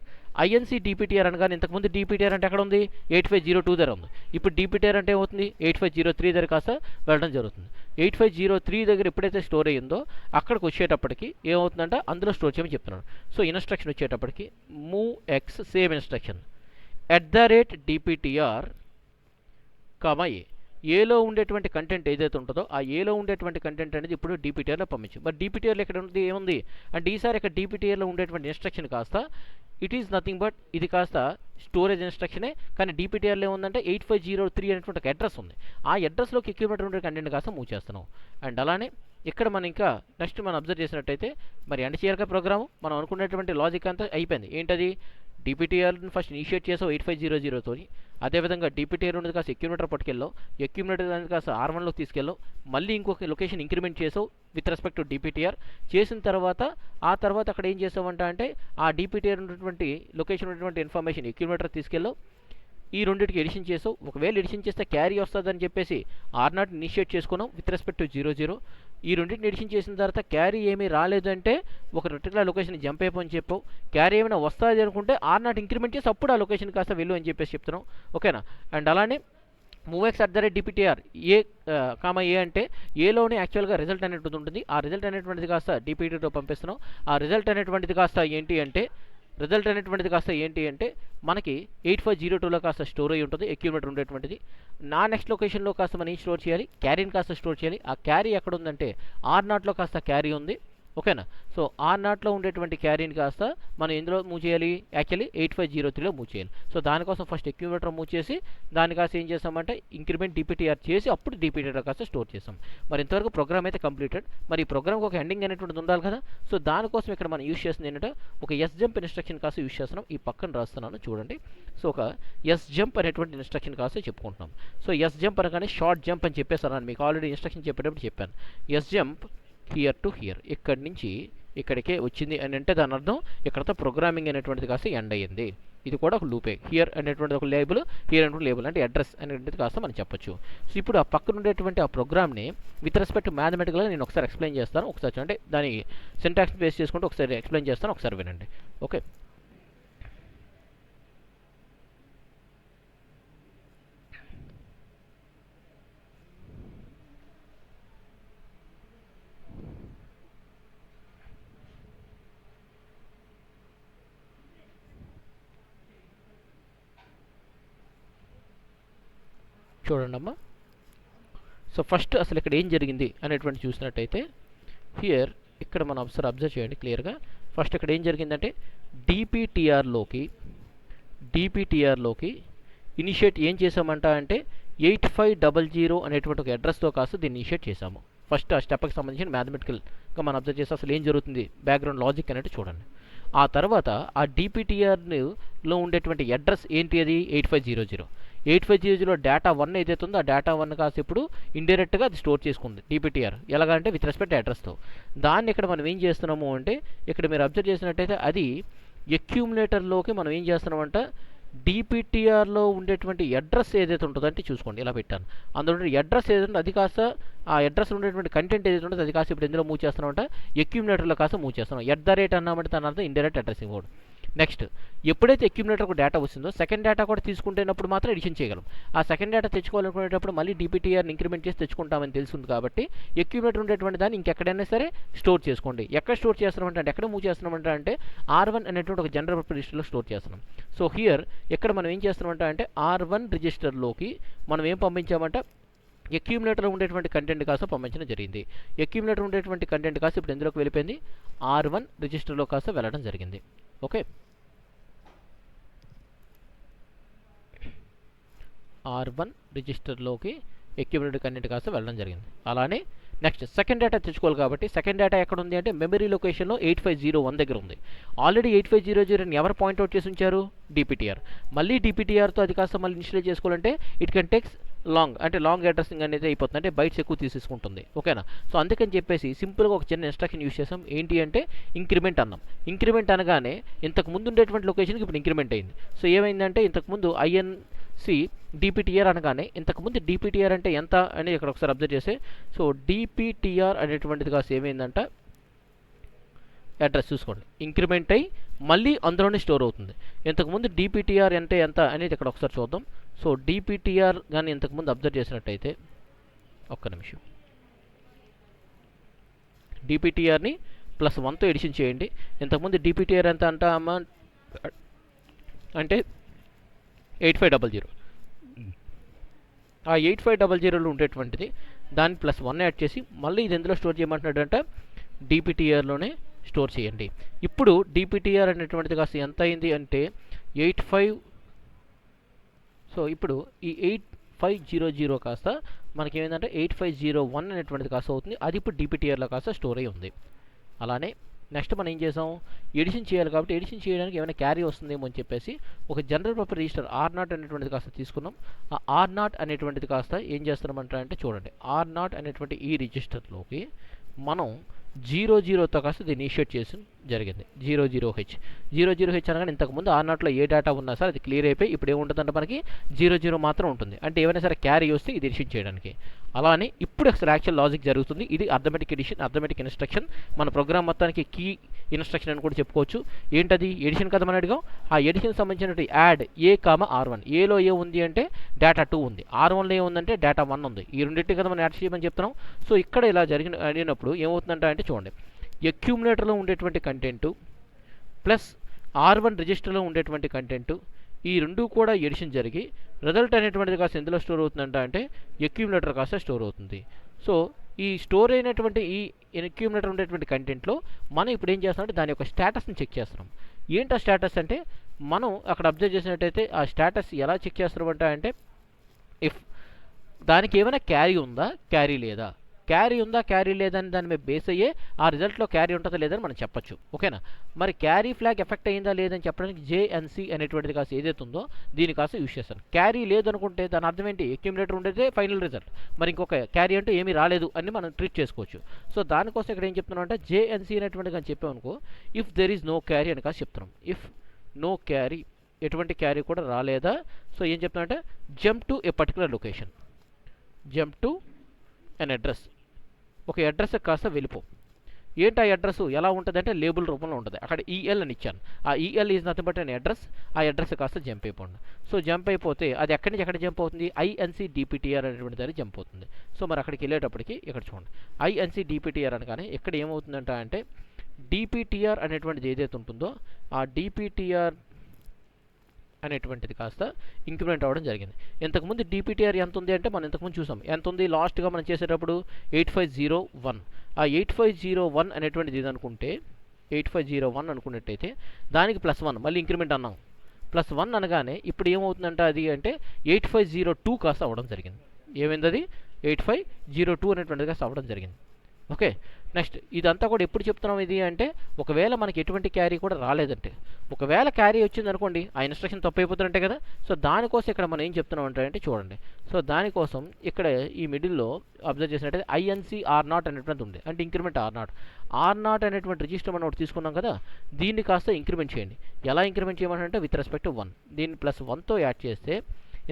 INC DPTR అనగానే ఇంతకుముందు DPTR అంటే ఎక్కడ ఉంది, 8502 దగ్గర ఉంది. ఇప్పుడు DPTR అంటే ఏమవుతుంది, 8503 దగ్గర కాస్త వెళ్ళడం జరుగుతుంది. 8503 దగ్గర ఎప్పుడైతే స్టోర్ అయ్యిందో అక్కడికి వచ్చేటప్పటికి ఏమవుతుందంటే అందులో స్టోర్ చేయమని చెప్తున్నాను. సో ఇన్స్ట్రక్షన్ వచ్చేటప్పటికి move X same instruction @DPTR, ఏలో ఉండేటువంటి కంటెంట్ ఏదైతే ఉంటుందో ఆ ఏలో ఉండేటువంటి కంటెంట్ అనేది ఇప్పుడు DPTRలో పంపించు. మరి DPTRలో ఎక్కడ ఉంది, ఏముంది అంటే ఈసారి ఇక్కడ DPTRలో ఉండేటువంటి ఇన్స్ట్రక్షన్ కాస్త ఇట్ ఈస్ నథింగ్ బట్ ఇది కాస్త స్టోరేజ్ ఇన్స్ట్రక్షనే. కానీ DPTRలో ఏముందంటే 8503 అనేటువంటి ఒక అడ్రస్ ఉంది. ఆ అడ్రస్లోకి అక్యూములేటర్ ఉండే కంటెంట్ కాస్త మూవ్ చేస్తున్నాం. అండ్ అలానే ఇక్కడ మనం ఇంకా నెక్స్ట్ మనం అబ్జర్వ్ చేసినట్టయితే మరి ఎండ్ చేయాలి ప్రోగ్రాము. మనం అనుకున్నటువంటి లాజిక్ అంతా అయిపోయింది. ఏంటది, DPTRని ఫస్ట్ ఇనిషియేట్ చేసావు 8500తో. అదేవిధంగా DPTR ఉన్నది కాస్త అక్యూములేటర్ పట్టుకెళ్ళావు, అక్యూములేటర్ అనేది కాస్త R1లోకి తీసుకెళ్ళావు, మళ్ళీ ఇంకొక లొకేషన్ ఇంక్రిమెంట్ చేసావు విత్ రెస్పెక్ట్ టు DPTR. చేసిన తర్వాత ఆ తర్వాత అక్కడ ఏం చేసావంట అంటే ఆ DPTR ఉన్నటువంటి లొకేషన్ ఉన్నటువంటి ఇన్ఫర్మేషన్ అక్యూములేటర్ తీసుకెళ్ళావు, ఈ రెండింటికి ఎడిషన్ చేసావు. ఒకవేళ ఎడిషన్ చేస్తే క్యారీ వస్తుందని చెప్పేసి R0 ఇనిషియేట్ చేసుకున్నాం విత్ రెస్పెక్ట్ టు 00. ఈ రెండింటిని ఎడిషన్ చేసిన తర్వాత క్యారీ ఏమీ రాలేదంటే ఒక పర్టికులర్ లొకేషన్ జంప్ అయిపోని చెప్పావు. క్యారీ ఏమైనా వస్తుంది అనుకుంటే R0 ఇంక్రిమెంట్ చేసి అప్పుడు ఆ లొకేషన్ కాస్త వెళ్ళు అని చెప్పేసి చెప్తున్నాం. ఓకేనా. అండ్ అలానే మూవ్ఎక్స్ @DPTR ఏ అంటే ఏలోనే యాక్చువల్గా రిజల్ట్ అనేటువంటిది ఉంటుంది. ఆ రిజల్ట్ అనేటువంటిది కాస్త DPTRలో పంపిస్తున్నాం. ఆ రిజల్ట్ అనేటువంటిది కాస్త ఏంటి అంటే మనకి 8502లో కాస్త స్టోర్ అయ్యి ఉంటుంది అక్యూములేటర్ ఉండేటువంటిది. నా నెక్స్ట్ లొకేషన్లో కాస్త మనం ఏం స్టోర్ చేయాలి, క్యారీని కాస్త స్టోర్ చేయాలి. ఆ క్యారీ ఎక్కడ ఉందంటే R0లో కాస్త క్యారీ ఉంది. ఓకేనా. సో R0లో ఉండేటువంటి క్యారీని కాస్త మనం ఎందులో మూవ్ చేయాలి, యాక్చువల్లీ 8503లో మూవ్ చేయాలి. సో దానికోసం ఫస్ట్ అక్యూములేటర్ మూవ్ చేసి దాని కాస్త ఏం చేస్తామంటే ఇంక్రిమెంట్ DPTR చేసి అప్పుడు DPTR కాస్త స్టోర్ చేస్తాం. మరి ఇంతవరకు ప్రోగ్రామ్ అయితే కంప్లీటెడ్. మరి ఈ ప్రోగ్రామ్కి ఒక ఎండింగ్ అనేటువంటిది ఉండాలి కదా. సో దానికోసం ఇక్కడ మనం యూస్ చేస్తుంది ఏంటంటే ఒక SJump ఇన్స్ట్రక్షన్ కాస్త యూస్ చేస్తున్నాం. ఈ పక్కన రాస్తున్నాను చూడండి. సో ఒక SJump అనేటువంటి ఇన్స్ట్రక్షన్ కాస్త చెప్పుకుంటున్నాం. సో SJump అనగానే షార్ట్ జంప్ అని చెప్పేసాను, మీకు ఆల్రెడీ ఇన్స్ట్రక్షన్ చెప్పేటప్పుడు చెప్పాను. SJump హియర్ టు హియర్, ఇక్కడి నుంచి ఇక్కడికే వచ్చింది అని అంటే దాని అర్థం ఇక్కడతో ప్రోగ్రామింగ్ అనేటువంటిది కాస్త ఎండ్ అయ్యింది. ఇది కూడా ఒక లూపే. హియర్ అనేటువంటిది ఒక లేబుల్, హియర్ అనేటువంటి లేబుల్ అంటే అడ్రస్ అనేటువంటిది కాస్త మనం చెప్పొచ్చు. సో ఇప్పుడు ఆ పక్కన ఉండేటువంటి ఆ ప్రోగ్రామ్ని విత్ రెస్పెక్ట్ మ్యాథమెటికల్గా నేను ఒకసారి ఎక్స్ప్లెయిన్ చేస్తాను. ఒకసారి అంటే దాని సింటాక్స్ బేస్ చేసుకుంటూ ఒకసారి ఎక్స్ప్లెయిన్ చేస్తాను, ఒకసారి వినండి. ఓకే. చూడండి అమ్మా. సో ఫస్ట్ అసలు ఇక్కడ ఏం జరిగింది అనేటువంటి చూసినట్టయితే హియర్ ఇక్కడ మనం అబ్జర్వ్ చేయండి క్లియర్గా. ఫస్ట్ ఇక్కడ ఏం జరిగిందంటే డిపిటిఆర్లోకి ఇనిషియేట్ ఏం చేసామంట అంటే 8500 అనేటువంటి ఒక అడ్రస్తో కాస్త దీన్ని ఇనిషియేట్ చేసాము. ఫస్ట్ ఆ స్టెప్కి సంబంధించిన మ్యాథమెటికల్గా మనం అబ్జర్వ్ చేస్తే అసలు ఏం జరుగుతుంది బ్యాక్గ్రౌండ్ లాజిక్ అనేది చూడండి. ఆ తర్వాత ఆ డిపిటిఆర్లో ఉండేటువంటి అడ్రస్ ఏంటి, అది 8500 డేటా 1 ఏదైతే ఉందో ఆ డేటా 1 కాస్త ఇప్పుడు ఇండైరెక్ట్గా అది స్టోర్ చేసుకుంది డిపిటిఆర్. ఎలాగంటే విత్ రెస్పెక్ట్ అడ్రస్తో. దాన్ని ఇక్కడ మనం ఏం చేస్తున్నాము అంటే ఇక్కడ మీరు అబ్జర్వ్ చేసినట్టయితే అది అక్యూములేటర్లోకి మనం ఏం చేస్తున్నామంట డిపిటిఆర్లో ఉండేటువంటి అడ్రస్ ఏదైతే ఉంటుందో అంటే చూసుకోండి ఇలా పెట్టాను. అందులో అడ్రస్ ఏదైతే అది కాస్త ఆ అడ్రస్ ఉండేటువంటి కంటెంట్ ఏదైతే ఉంటుందో అది కాస్త ఇప్పుడు ఎందులో మూవ్ చేస్తున్నామంట అక్యూములేటర్లో కాస్త మూవ్ చేస్తున్నాం. @ అన్నామంటే దాని అర్థం ఇండైరెక్ట్ అడ్రసింగ్ కోడ్. నెక్స్ట్ ఎప్పుడైతే అక్యూములేటర్కు డేటా వస్తుందో సెకండ్ డేటా కూడా తీసుకుంటున్నప్పుడు మాత్రం ఎడిషన్ చేయగలం. ఆ సెకండ్ డేటా తెచ్చుకోవాలనుకునేటప్పుడు మళ్ళీ డిపిటిఆర్ని ఇంక్రిమెంట్ చేసి తెచ్చుకుంటామని తెలుస్తుంది కాబట్టి అక్యూములేటర్ ఉండేటువంటి దాన్ని ఇంకెక్కడైనా సరే స్టోర్ చేసుకోండి. ఎక్కడ స్టోర్ చేస్తున్నామంటే ఎక్కడ మూవ్ చేస్తున్నామంటే అంటే R1 అనేటువంటి ఒక జనరల్ పర్పస్ రిజిస్టర్లో స్టోర్ చేస్తున్నాం. సో హియర్ ఇక్కడ మనం ఏం చేస్తున్నామంటే అంటే R1 రిజిస్టర్లోకి మనం ఏం పంపించామంటే అక్యూములేటర్లో ఉండేటువంటి కంటెంట్ కాస్త పంపించడం జరిగింది. అక్యూములేటర్ ఉండేటువంటి కంటెంట్ కాస్త ఇప్పుడు ఎందులోకి వెళ్ళిపోయింది R1 రిజిస్టర్లో కాస్త వెళ్ళడం జరిగింది. ఓకే, R1 రిజిస్టర్లోకి అక్యూములేటెడ్ కంటెంట్ కాస్త వెళ్ళడం జరిగింది. అలానే నెక్స్ట్ సెకండ్ డేటా తెచ్చుకోవాలి కాబట్టి సెకండ్ డేటా ఎక్కడ ఉంది అంటే మెమరీ లొకేషన్లో 8501 దగ్గర ఉంది. ఆల్రెడీ 8500 ఎవరు పాయింట్అవుట్ చేసి ఉంచారు డిపిటిఆర్. మళ్ళీ డిపిటిఆర్తో అది కాస్త మళ్ళీ ఇన్స్టాల్ చేసుకోవాలంటే it can takes long addressing అనేది అయిపోతుంది, అంటే బైట్స్ ఎక్కువ తీసేసుకుంటుంది. ఓకేనా. సో అందుకని చెప్పేసి సింపుల్గా ఒక చిన్న ఇన్స్ట్రక్షన్ యూస్ చేసాం. ఏంటి అంటే ఇంక్రిమెంట్ అన్నాం. ఇంక్రిమెంట్ అనగానే ఇంతకు ముందు ఉండేటువంటి లొకేషన్కి ఇప్పుడు ఇంక్రిమెంట్ అయింది. సో ఏమైందంటే ఇంతకుముందు INC డిపిటిఆర్ అనగానే ఇంతకుముందు డిపిటిఆర్ అంటే ఎంత అని ఇక్కడ ఒకసారి అబ్జర్వ్ చేస్తే సో డిపిటిఆర్ అనేటువంటిది కాస్త ఏమైందంట అడ్రస్ చూసుకోండి ఇంక్రిమెంట్ అయ్యి మళ్ళీ అందులోనే స్టోర్ అవుతుంది. ఇంతకుముందు డిపిటిఆర్ అంటే ఎంత అనేది ఇక్కడ ఒకసారి చూద్దాం. సో డిపిటిఆర్ కానీ ఇంతకుముందు అబ్జర్వ్ చేసినట్టయితే ఒక్క నిమిషం డిపిటిఆర్ని +1తో ఎడిషన్ చేయండి. ఇంతకుముందు డిపిటిఆర్ ఎంత అంట అమ్మా అంటే 8500. ఆ 8500లో ఉండేటువంటిది దాన్ని +1 యాడ్ చేసి మళ్ళీ ఇది ఎందులో స్టోర్ చేయమంటున్నాడు అంటే డిపిటిఆర్లోనే స్టోర్ చేయండి. ఇప్పుడు డిపిటిఆర్ అనేటువంటిది కాస్త ఎంత అయింది అంటే 85. సో ఇప్పుడు ఈ 8500 కాస్త మనకి ఏమైందంటే 8501 అనేటువంటిది కాస్త అవుతుంది. అది ఇప్పుడు డిపిటిఆర్లో కాస్త స్టోర్ అయి ఉంది. అలానే నెక్స్ట్ మనం ఏం చేసాం ఎడిషన్ చేయాలి కాబట్టి ఎడిషన్ చేయడానికి ఏమైనా క్యారీ వస్తుందేమో అని చెప్పేసి ఒక జనరల్ పర్పస్ రిజిస్టర్ R0 అనేటువంటిది కాస్త తీసుకున్నాం. ఆ R0 అనేటువంటిది కాస్త ఏం చేస్తున్నామంటే చూడండి R0 అనేటువంటి ఈ రిజిస్టర్లోకి మనం 00తో కాస్త దీన్ని ఇనిషియేట్ చేసి జరిగింది. 00H అనగానే ఇంతకుముందు R0లో ఏ డేటా ఉన్నా సరే అది క్లియర్ అయిపోయి ఇప్పుడు ఏముంటుందంటే మనకి 00 మాత్రం ఉంటుంది. అంటే ఏమైనా సరే క్యారీ వస్తే ఇది ఎడిషన్ చేయడానికి. అలానే ఇప్పుడు అసలు యాక్చువల్ లాజిక్ జరుగుతుంది. ఇది అర్థమెటిక్ ఎడిషన్, అర్థమెటిక్ ఇన్స్ట్రక్షన్. మన ప్రోగ్రామ్ మొత్తానికి కీ ఇన్స్ట్రక్షన్ అని కూడా చెప్పుకోవచ్చు. ఏంటది ఎడిషన్ కదా మనం అడిగాం. ఆ ఎడిషన్ సంబంధించినటువంటి యాడ్ A, R1. ఏలో ఏ ఉంది అంటే డేటా 2 ఉంది, R1లో ఏ ఉందంటే డేటా 1 ఉంది. ఈ రెండింటి కదా మనం యాడ్ చేయమని చెప్తున్నాం. సో ఇక్కడ ఇలా అడిగినప్పుడు ఏమవుతుందంటే అంటే చూడండి అక్యూములేటర్లో ఉండేటువంటి కంటెంట్ ప్లస్ R1 రిజిస్టర్లో ఉండేటువంటి కంటెంట్ ఈ రెండు కూడా ఎడిషన్ జరిగి రిజల్ట్ అనేటువంటిది కాస్త ఎందులో స్టోర్ అవుతుందంట అంటే అక్యూములేటర్ కాస్త స్టోర్ అవుతుంది. సో ఈ స్టోర్ అయినటువంటి ఈ అక్యూములేటర్ ఉండేటువంటి కంటెంట్లో మనం ఇప్పుడు ఏం చేస్తామంటే దాని యొక్క స్టేటస్ని చెక్ చేస్తున్నాం. ఏంటి ఆ స్టేటస్ అంటే మనం అక్కడ అబ్జర్వ్ చేసినట్టయితే ఆ స్టేటస్ ఎలా చెక్ చేస్తున్నామంట అంటే ఇఫ్ దానికి ఏమైనా క్యారీ ఉందా క్యారీ లేదా, క్యారీ ఉందా క్యారీ లేదని దాని మీద బేస్ అయ్యే ఆ రిజల్ట్లో క్యారీ ఉంటుందా లేదని మనం చెప్పచ్చు. ఓకేనా. మరి క్యారీ ఫ్లాగ్ ఎఫెక్ట్ అయిందా లేదని చెప్పడానికి JNC అనేటువంటిది కాస్త ఏదైతే ఉందో దీని కాస్త యూజ్ చేస్తాను. క్యారీ లేదనుకుంటే దాని అర్థం ఏంటి అక్యూములేటర్ ఉండేదే ఫైనల్ రిజల్ట్, మరి ఇంకొక క్యారీ అంటే ఏమీ రాలేదు అని మనం ట్రీట్ చేసుకోవచ్చు. సో దానికోసం ఇక్కడ ఏం చెప్తున్నాం అంటే JNC అనేటువంటిది కానీ చెప్పామనుకో if there is no carry అని కాస్త చెప్తున్నాం. ఇఫ్ నో క్యారీ ఎటువంటి క్యారీ కూడా రాలేదా సో ఏం చెప్తున్నా అంటే jump to a particular location, jump to an address. ఒక అడ్రస్ కాస్త వెళ్ళిపో. ఏంటి ఆ అడ్రస్ ఎలా ఉంటుంది అంటే లేబుల్ రూపంలో ఉంటుంది. అక్కడ EL అని ఇచ్చాను. ఆ EL is nothing but an address. ఆ అడ్రస్ కాస్త జంప్ అయిపోండి. సో జంప్ అయిపోతే అది ఎక్కడి నుంచి ఎక్కడ జంప్ అవుతుంది INC DPTR అనేటువంటి దాన్ని జంప్ అవుతుంది. సో మరి అక్కడికి వెళ్ళేటప్పటికి ఇక్కడ చూడండి INC DPTR అనగానే ఇక్కడ ఏమవుతుందంట అంటే DPTR అనేటువంటిది ఏదైతే ఉంటుందో ఆ DPTR అనేటువంటిది కాస్త ఇంక్రిమెంట్ అవ్వడం జరిగింది. ఇంతకుముందు DPTR ఎంత ఉంది అంటే మనం ఇంతకుముందు చూసాం. ఎంత ఉంది లాస్ట్గా మనం చేసేటప్పుడు 8501. ఆ 8501 అనేటువంటిది ఇది అనుకుంటే 8501 అనుకున్నట్టయితే దానికి +1 మళ్ళీ ఇంక్రిమెంట్ అన్నాం. +1 అనగానే ఇప్పుడు ఏమవుతుందంటే అది అంటే 8502 కాస్త అవ్వడం జరిగింది. ఏమైంది అది 8502 అనేటువంటిది కాస్త అవ్వడం జరిగింది. ఓకే, నెక్స్ట్ ఇదంతా కూడా ఎప్పుడు చెప్తున్నాం ఇది అంటే ఒకవేళ మనకి ఎటువంటి క్యారీ కూడా రాలేదంటే, ఒకవేళ క్యారీ వచ్చింది అనుకోండి ఆ ఇన్స్ట్రక్షన్ తప్పు అయిపోతున్నట్టే కదా. సో దానికోసం ఇక్కడ మనం ఏం చెప్తున్నాం అంటే చూడండి. సో దానికోసం ఇక్కడ ఈ మిడిల్లో అబ్జర్వ్ చేసినట్టయితే INC R0 అనేటువంటి ఉంది, అంటే ఇంక్రిమెంట్ R0 అనేటువంటి రిజిస్టర్ మనం ఒకటి తీసుకున్నాం కదా, దీన్ని కాస్త ఇంక్రిమెంట్ చేయండి. ఎలా ఇంక్రిమెంట్ చేయమంటే విత్ రెస్పెక్ట్ టు 1, దీన్ని +1తో యాడ్ చేస్తే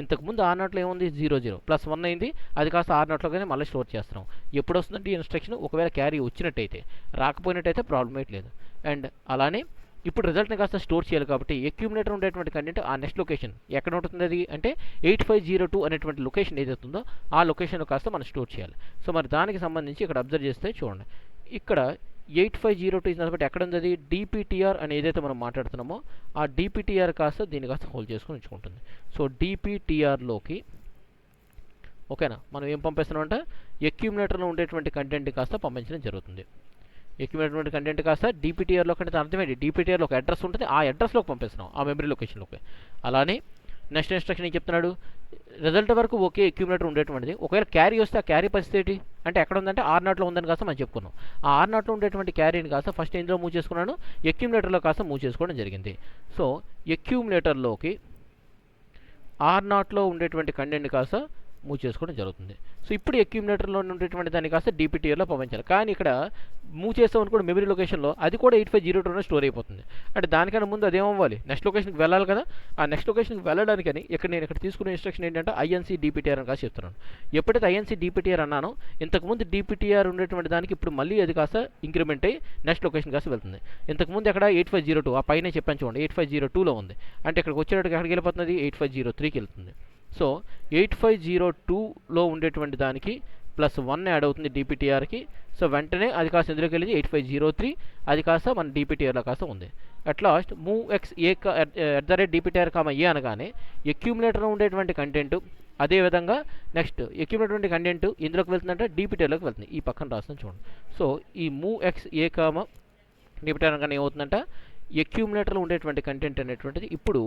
ఇంతకుముందు R0లో ఏముంది 00 +1 అయింది, అది కాస్త R0లోనే మళ్ళీ స్టోర్ చేస్తున్నాం. ఎప్పుడు వస్తుందంటే ఈ ఇన్స్ట్రక్షన్ ఒకవేళ క్యారీ వచ్చినట్టయితే, రాకపోయినట్టయితే ప్రాబ్లం ఏం లేదు. అండ్ అలానే ఇప్పుడు రిజల్ట్ని కాస్త స్టోర్ చేయాలి కాబట్టి అక్యూమిలేటర్ ఉండేటువంటి కంటెంట్ ఆ నెక్స్ట్ లొకేషన్ ఎక్కడ ఉంటుంది అది అంటే 8502 అనేటువంటి లొకేషన్ ఏదైతే ఉందో ఆ లొకేషన్ కాస్త మనం స్టోర్ చేయాలి. సో మరి దానికి సంబంధించి ఇక్కడ అబ్జర్వ్ చేస్తే చూడండి, ఇక్కడ 8502 ఇస్ బట్టి ఎక్కడ ఉంది అది DPTR అని ఏదైతే మనం మాట్లాడుతున్నామో ఆ DPTR కాస్త దీన్ని కాస్త హోల్డ్ చేసుకొని ఉంచుకుంటుంది. సో DPTRలోకి ఓకేనా మనం ఏం పంపిస్తున్నాం అంటే అక్యూమిలేటర్లో ఉండేటువంటి కంటెంట్ కాస్త పంపించడం జరుగుతుంది. అక్యూమిలేటెడ్ కంటెంట్ కాస్త DPTRలో కంటే అర్థమేంటి, DPTRలో ఒక అడ్రస్ ఉంటుంది, ఆ అడ్రస్లోకి పంపిస్తున్నాం, ఆ మెమరీ లొకేషన్లోకి. అలానే నెక్స్ట్ ఇన్స్ట్రక్షన్ ఏం చెప్తున్నాడు, రిజల్ట్ వరకు ఓకే అక్యూమిలేటర్ ఉండేటువంటిది, ఒకవేళ క్యారీ వస్తే ఆ క్యారీ పరిస్థితి ఏంటి అంటే ఎక్కడ ఉందంటే R0లో ఉందని కాస్త మనం చెప్పుకున్నాం. ఆ R0లో ఉండేటువంటి క్యారీని కాస్త ఫస్ట్ ఇందులో మూవ్ చేసుకున్నాను, అక్యూమిలేటర్లో కాస్త మూవ్ చేసుకోవడం జరిగింది. సో అక్యూమిలేటర్లోకి R0లో ఉండేటువంటి కంటెంట్ కాస్త మూవ్ చేసుకోవడం జరుగుతుంది. సో ఇప్పుడు అక్యూమిలేటర్లో ఉండేటువంటి దాన్ని కాస్త DPTRలో పంపించాలి. కానీ ఇక్కడ మూవ్ చేస్తాం అనుకోండి మెమరీ లొకేషన్లో, అది కూడా 8502 స్టోర్ అయిపోతుంది. అంటే దానికన్నా ముందు అదేమవ్వాలి నెక్స్ట్ లొకేషన్కి వెళ్ళాలి కదా. ఆ నెక్స్ట్ లొకేషన్కి వెళ్ళడానికని నేను ఇక్కడ తీసుకునే ఇన్స్ట్రక్షన్ ఏంటంటే INC DPTR అని కాస్త చెప్తున్నాను. ఎప్పుడైతే INC DPTR అన్నానో ఇంతకుముందు DPTR ఉండేటువంటి దానికి ఇప్పుడు మళ్ళీ అది కాస్త ఇంక్రిమెంట్ అయ్యి నెక్స్ట్ లొకేషన్ కాస్త వెళ్తుంది. ఇంతకుముందు ఎక్కడ 8502 ఆ పైన చెప్పాను చూడండి 8502లో ఉంది, అంటే ఇక్కడికి వచ్చేటప్పుడు ఎక్కడికి వెళ్ళిపోతుంది 8503కి వెళ్తుంది. సో 8502లో ఉండేటువంటి దానికి +1 యాడ్ అవుతుంది DPTRకి. సో వెంటనే అది కాస్త ఎందులోకి వెళ్ళింది 8503, అది కాస్త మన DPTRలో కాస్త ఉంది. At last MOVX @DPTR, A అనగానే అక్యూమిలేటర్లో ఉండేటువంటి కంటెంట్ అదేవిధంగా నెక్స్ట్ అక్యూమిలేటెడ్ కంటెంట్ ఇందులోకి వెళ్తుందంటే DPTRలోకి వెళ్తుంది. ఈ పక్కన రాస్తాను చూడండి. సో ఈ MOVX DPTR అనగానే ఏమవుతుందంట అక్యూమిలేటర్లో ఉండేటువంటి కంటెంట్ అనేటువంటిది ఇప్పుడు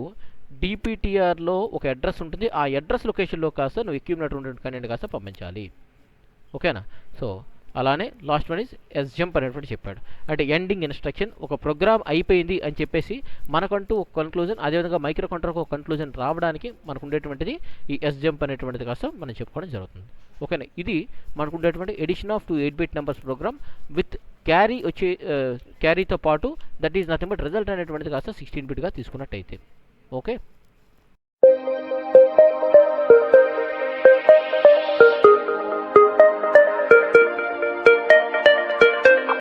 DPTRలో ఒక అడ్రస్ ఉంటుంది, ఆ అడ్రస్ లొకేషన్లో కాస్త నువ్వు అక్యూమిలేటర్ ఉండేటువంటి కంటెంట్ కాస్త పంపించాలి. ఓకేనా. సో అలానే లాస్ట్ వన్ ఇస్ SJump అనేటువంటి చెప్పాడు, అంటే ఎండింగ్ ఇన్స్ట్రక్షన్. ఒక ప్రోగ్రామ్ అయిపోయింది అని చెప్పేసి మనకంటూ ఒక కన్క్లూజన్, అదేవిధంగా మైక్రో కంట్రోల్కి ఒక కన్క్లూజన్ రావడానికి మనకు ఉండేటువంటిది ఈ SJump అనేటువంటిది కాస్త మనం చెప్పుకోవడం జరుగుతుంది. ఓకేనా. ఇది మనకు ఉండేటువంటి addition of 8-bit numbers program with carry వచ్చే క్యారీతో పాటు that is nothing but result అనేటువంటిది కాస్త 16-bitగా తీసుకున్నట్టయితే. ఓకే.